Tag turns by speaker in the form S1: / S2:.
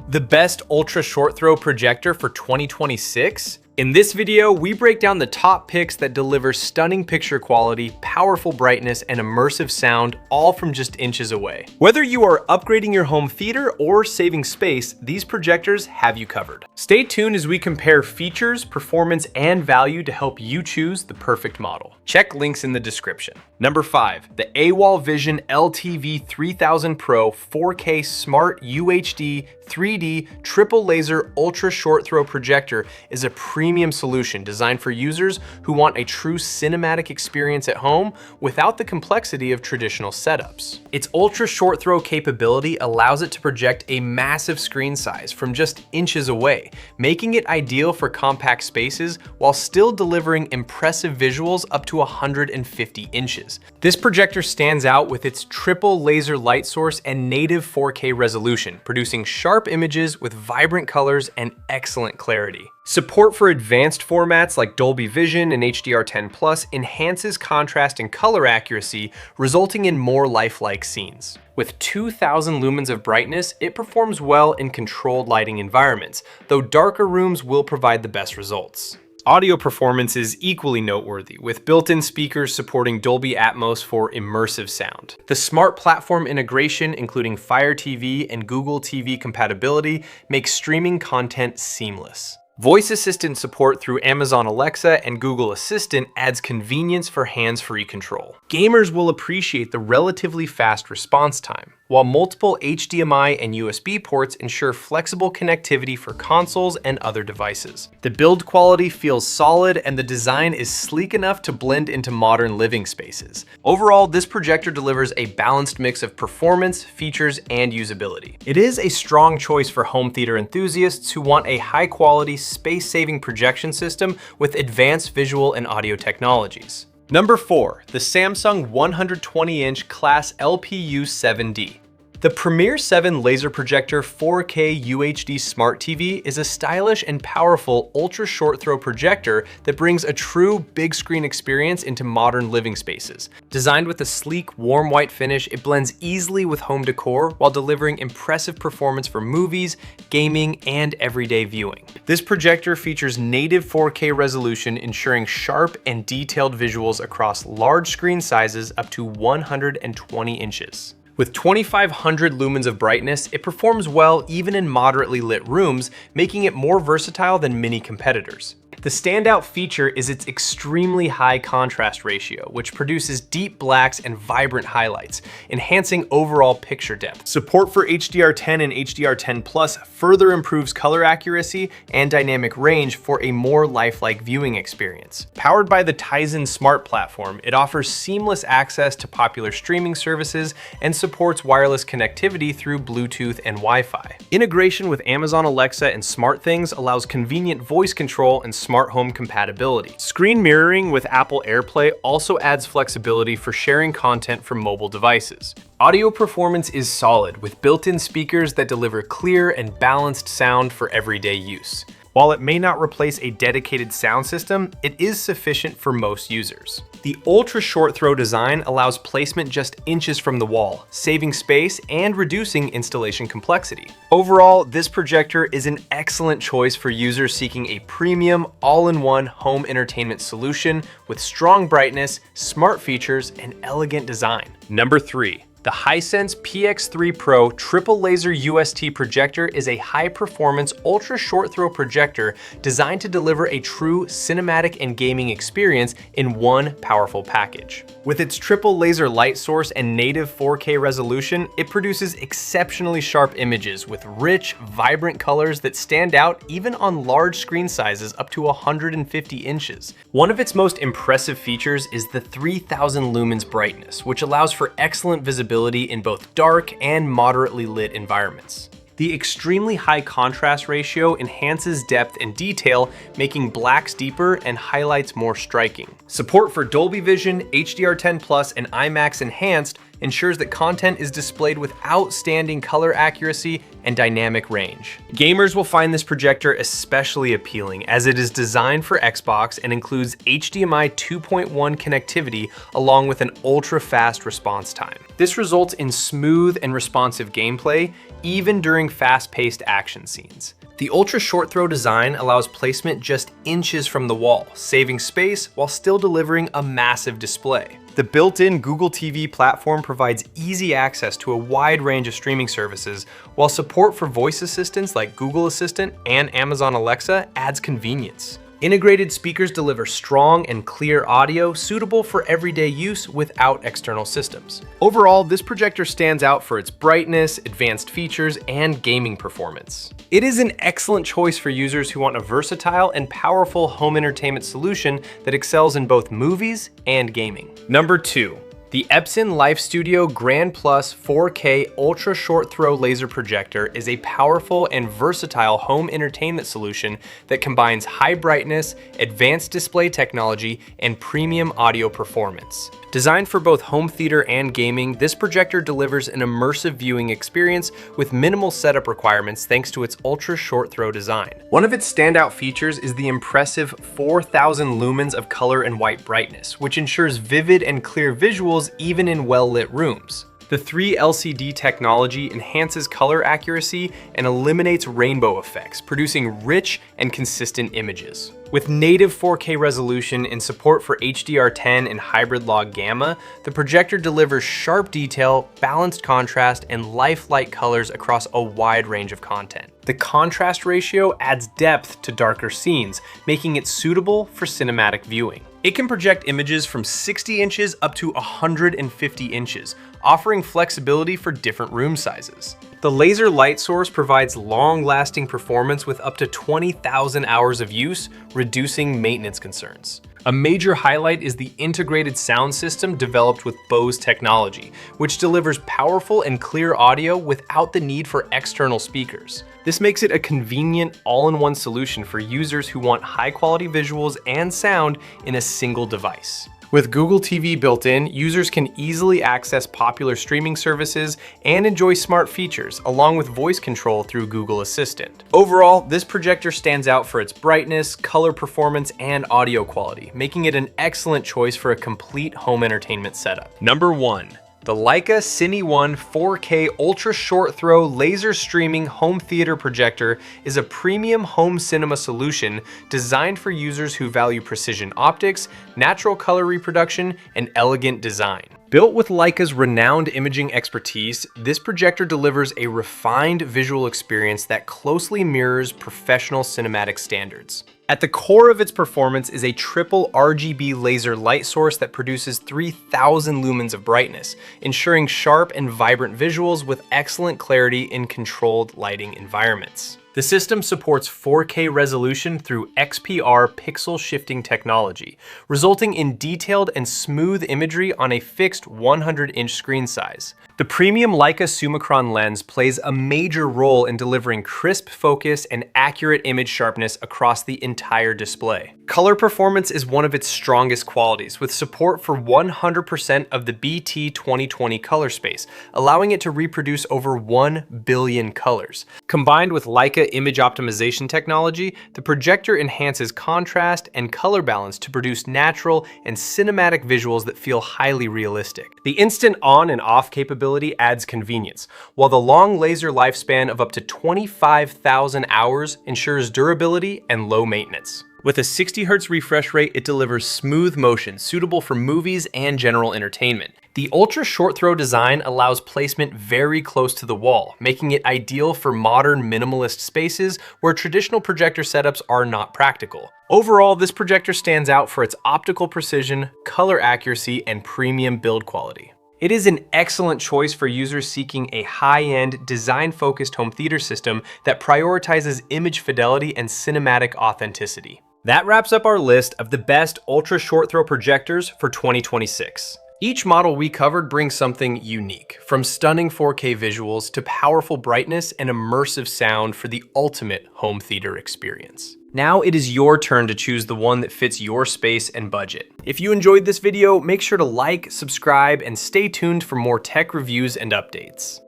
S1: The best ultra short throw projector for 2026? In this video, we break down the top picks that deliver stunning picture quality, powerful brightness, and immersive sound, all from just inches away. Whether you are upgrading your home theater or saving space, these projectors have you covered. Stay tuned as we compare features, performance, and value to help you choose the perfect model. Check links in the description. Number 5, the AWOL Vision LTV 3000 Pro 4K Smart UHD 3D triple laser ultra short throw projector is a premium solution designed for users who want a true cinematic experience at home without the complexity of traditional setups. Its ultra short throw capability allows it to project a massive screen size from just inches away, making it ideal for compact spaces while still delivering impressive visuals up to 150 inches. This projector stands out with its triple laser light source and native 4K resolution, producing sharp images with vibrant colors and excellent clarity. Support for advanced formats like Dolby Vision and HDR10+ enhances contrast and color accuracy, resulting in more lifelike scenes. With 2000 lumens of brightness, it performs well in controlled lighting environments, though darker rooms will provide the best results. Audio performance is equally noteworthy, with built-in speakers supporting Dolby Atmos for immersive sound. The smart platform integration, including Fire TV and Google TV compatibility, makes streaming content seamless. Voice assistant support through Amazon Alexa and Google Assistant adds convenience for hands-free control. Gamers will appreciate the relatively fast response time, while multiple HDMI and USB ports ensure flexible connectivity for consoles and other devices. The build quality feels solid and the design is sleek enough to blend into modern living spaces. Overall, this projector delivers a balanced mix of performance, features, and usability. It is a strong choice for home theater enthusiasts who want a high-quality, space-saving projection system with advanced visual and audio technologies. Number 4, the Samsung 120-inch Class LPU 7D. The Premier 7 laser projector 4K UHD Smart TV is a stylish and powerful ultra short throw projector that brings a true big screen experience into modern living spaces. Designed with a sleek, warm white finish, it blends easily with home decor while delivering impressive performance for movies, gaming, and everyday viewing. This projector features native 4K resolution, ensuring sharp and detailed visuals across large screen sizes up to 120 inches. With 2500 lumens of brightness, it performs well even in moderately lit rooms, making it more versatile than many competitors. The standout feature is its extremely high contrast ratio, which produces deep blacks and vibrant highlights, enhancing overall picture depth. Support for HDR10 and HDR10+ further improves color accuracy and dynamic range for a more lifelike viewing experience. Powered by the Tizen Smart platform, it offers seamless access to popular streaming services and supports wireless connectivity through Bluetooth and Wi-Fi. Integration with Amazon Alexa and SmartThings allows convenient voice control and smart home compatibility. Screen mirroring with Apple AirPlay also adds flexibility for sharing content from mobile devices. Audio performance is solid, with built-in speakers that deliver clear and balanced sound for everyday use. While it may not replace a dedicated sound system, it is sufficient for most users. The ultra short throw design allows placement just inches from the wall, saving space and reducing installation complexity. Overall, this projector is an excellent choice for users seeking a premium, all-in-one home entertainment solution with strong brightness, smart features, and elegant design. Number 3. The Hisense PX3 Pro triple laser UST projector is a high-performance, ultra short throw projector designed to deliver a true cinematic and gaming experience in one powerful package. With its triple laser light source and native 4K resolution, it produces exceptionally sharp images with rich, vibrant colors that stand out even on large screen sizes up to 150 inches. One of its most impressive features is the 3000 lumens brightness, which allows for excellent visibility in both dark and moderately lit environments. The extremely high contrast ratio enhances depth and detail, making blacks deeper and highlights more striking. Support for Dolby Vision, HDR10+, and IMAX Enhanced ensures that content is displayed with outstanding color accuracy and dynamic range. Gamers will find this projector especially appealing as it is designed for Xbox and includes HDMI 2.1 connectivity along with an ultra-fast response time. This results in smooth and responsive gameplay, even during fast-paced action scenes. The ultra short throw design allows placement just inches from the wall, saving space while still delivering a massive display. The built-in Google TV platform provides easy access to a wide range of streaming services, while support for voice assistants like Google Assistant and Amazon Alexa adds convenience. Integrated speakers deliver strong and clear audio suitable for everyday use without external systems. Overall, this projector stands out for its brightness, advanced features, and gaming performance. It is an excellent choice for users who want a versatile and powerful home entertainment solution that excels in both movies and gaming. Number 2. The Epson Lifestudio Grand Plus 4K Ultra Short Throw Laser Projector is a powerful and versatile home entertainment solution that combines high brightness, advanced display technology, and premium audio performance. Designed for both home theater and gaming, this projector delivers an immersive viewing experience with minimal setup requirements thanks to its ultra short throw design. One of its standout features is the impressive 4,000 lumens of color and white brightness, which ensures vivid and clear visuals even in well-lit rooms. The 3 LCD technology enhances color accuracy and eliminates rainbow effects, producing rich and consistent images. With native 4K resolution and support for HDR10 and hybrid log gamma, the projector delivers sharp detail, balanced contrast, and lifelike colors across a wide range of content. The contrast ratio adds depth to darker scenes, making it suitable for cinematic viewing. It can project images from 60 inches up to 150 inches, offering flexibility for different room sizes. The laser light source provides long-lasting performance with up to 20,000 hours of use, reducing maintenance concerns. A major highlight is the integrated sound system developed with Bose technology, which delivers powerful and clear audio without the need for external speakers. This makes it a convenient all-in-one solution for users who want high-quality visuals and sound in a single device. With Google TV built in, users can easily access popular streaming services and enjoy smart features, along with voice control through Google Assistant. Overall, this projector stands out for its brightness, color performance, and audio quality, making it an excellent choice for a complete home entertainment setup. Number 1. The Leica Cine 1 4K Ultra Short Throw Laser Streaming Home Theater Projector is a premium home cinema solution designed for users who value precision optics, natural color reproduction, and elegant design. Built with Leica's renowned imaging expertise, this projector delivers a refined visual experience that closely mirrors professional cinematic standards. At the core of its performance is a triple RGB laser light source that produces 3,000 lumens of brightness, ensuring sharp and vibrant visuals with excellent clarity in controlled lighting environments. The system supports 4K resolution through XPR pixel shifting technology, resulting in detailed and smooth imagery on a fixed 100-inch screen size. The premium Leica Summicron lens plays a major role in delivering crisp focus and accurate image sharpness across the entire display. Color performance is one of its strongest qualities, with support for 100% of the BT 2020 color space, allowing it to reproduce over 1 billion colors. Combined with Leica image optimization technology, the projector enhances contrast and color balance to produce natural and cinematic visuals that feel highly realistic. The instant on and off capability adds convenience, while the long laser lifespan of up to 25,000 hours ensures durability and low maintenance. With a 60 Hz refresh rate, it delivers smooth motion suitable for movies and general entertainment. The ultra short throw design allows placement very close to the wall, making it ideal for modern minimalist spaces where traditional projector setups are not practical. Overall, this projector stands out for its optical precision, color accuracy, and premium build quality. It is an excellent choice for users seeking a high-end, design-focused home theater system that prioritizes image fidelity and cinematic authenticity. That wraps up our list of the best ultra short throw projectors for 2026. Each model we covered brings something unique, from stunning 4K visuals to powerful brightness and immersive sound for the ultimate home theater experience. Now it is your turn to choose the one that fits your space and budget. If you enjoyed this video, make sure to like, subscribe, and stay tuned for more tech reviews and updates.